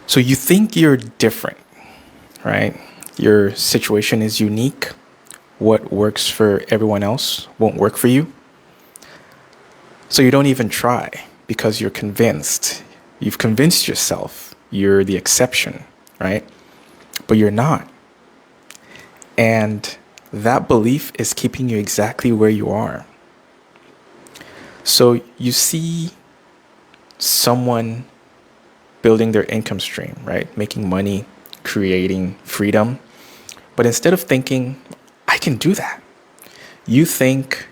So you think you're different, right? Your situation is unique. What works for everyone else won't work for you. So you don't even try because you're convinced. You've convinced yourself you're the exception, right? But you're not. And that belief is keeping you exactly where you are. So you see someone building their income stream, right? Making money, creating freedom. But instead of thinking, I can do that, you think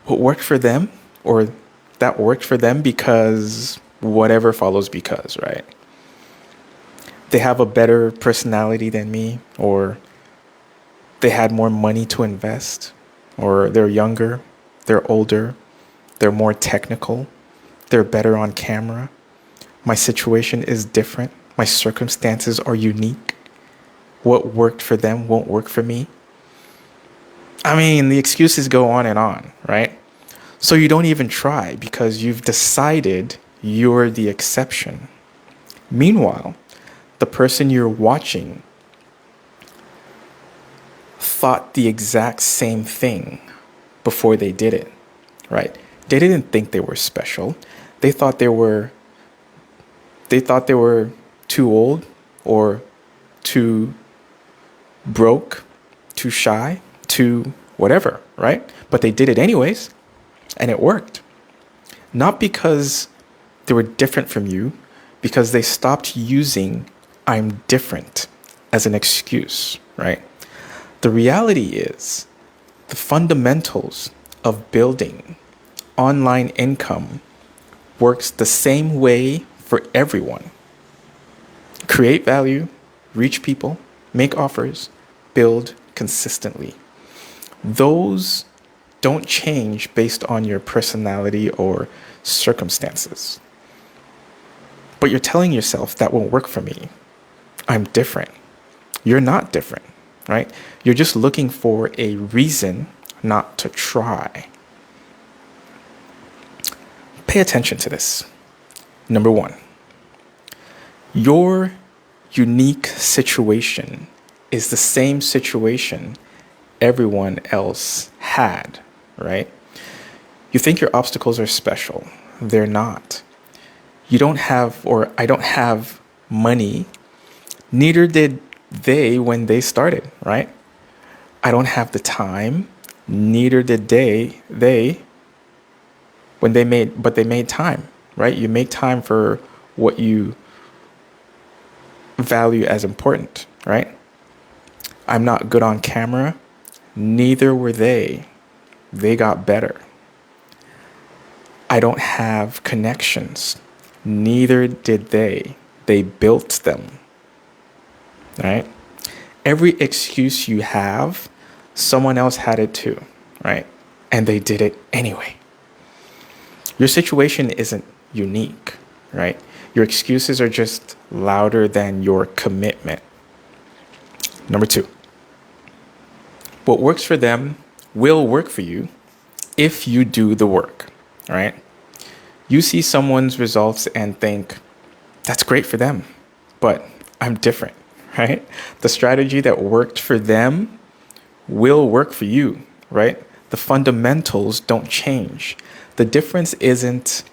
what worked for them or that worked for them because whatever follows because, right? They have a better personality than me, or they had more money to invest, or they're younger, they're older, they're more technical, they're better on camera. My situation is different. My circumstances are unique. What worked for them won't work for me. I mean, the excuses go on, right? So you don't even try because you've decided you're the exception. Meanwhile, the person you're watching thought the exact same thing before they did it, right? They didn't think they were special. They thought they were too old or too broke, too shy, too whatever, right? But they did it anyways, and it worked. Not because they were different from you, because they stopped using I'm different as an excuse, right? The reality is the fundamentals of building online income works the same way for everyone. Create value, reach people, make offers, build consistently. Those don't change based on your personality or circumstances. But you're telling yourself that won't work for me. I'm different. You're not different, right? You're just looking for a reason not to try. Pay attention to this. Number one, your unique situation is the same situation everyone else had, right? You think your obstacles are special. They're not. You don't have, or I don't have money. Neither did they when they started, right? I don't have the time. Neither did they when they made time, right? You make time for what you value as important, right? I'm not good on camera. Neither were they. They got better. I don't have connections. Neither did they. They built them, right? Every excuse you have, someone else had it too, right? And they did it anyway. Your situation isn't unique, right? Your excuses are just louder than your commitment. Number two, what works for them will work for you if you do the work, all right? You see someone's results and think, that's great for them, but I'm different, right? The strategy that worked for them will work for you, right? The fundamentals don't change. The difference isn't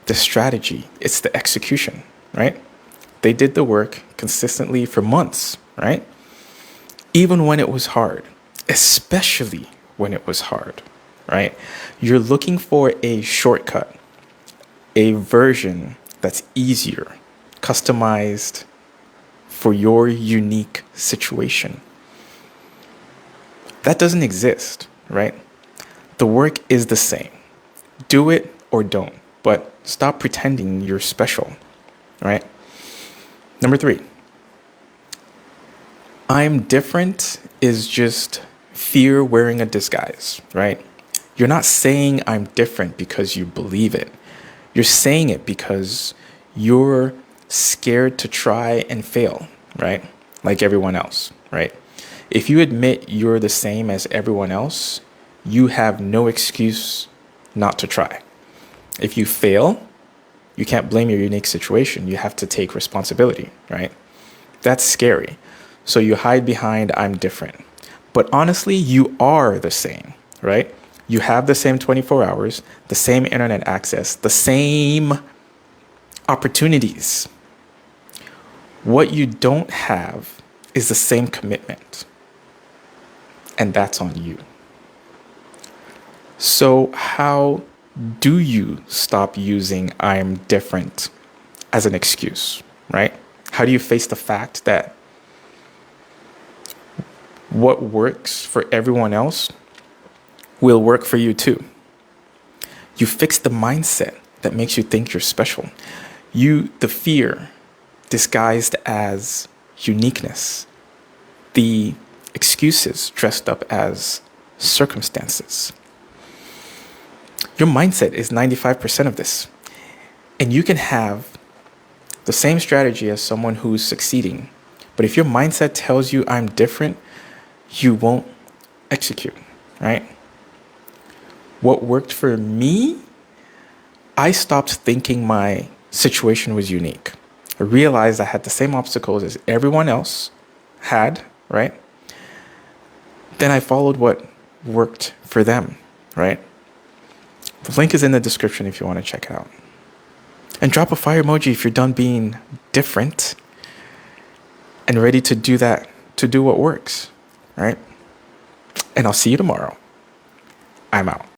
the strategy, it's the execution, right? They did the work consistently for months, right? Even when it was hard, especially when it was hard, right? You're looking for a shortcut, a version that's easier, customized for your unique situation. That doesn't exist, right? The work is the same. Do it or don't, but stop pretending you're special, right? Number three, I'm different is just fear wearing a disguise, right? You're not saying I'm different because you believe it. You're saying it because you're scared to try and fail, right? Like everyone else, right? If you admit you're the same as everyone else, you have no excuse not to try. If you fail, You can't blame your unique situation. You have to take responsibility, right? That's scary. So you hide behind, I'm different. But honestly, you are the same, right? You have the same 24 hours, the same internet access, the same opportunities. What you don't have is the same commitment. And that's on you. So how do you stop using I'm different as an excuse, right? How do you face the fact that what works for everyone else will work for you too? You fix the mindset that makes you think you're special. The fear disguised as uniqueness, the excuses dressed up as circumstances. Your mindset is 95% of this. And you can have the same strategy as someone who's succeeding. But if your mindset tells you I'm different, you won't execute, right? What worked for me, I stopped thinking my situation was unique. I realized I had the same obstacles as everyone else had, right? Then I followed what worked for them, right? The link is in the description if you want to check it out. And drop a fire emoji if you're done being different and ready to do that, to do what works, right? And I'll see you tomorrow. I'm out.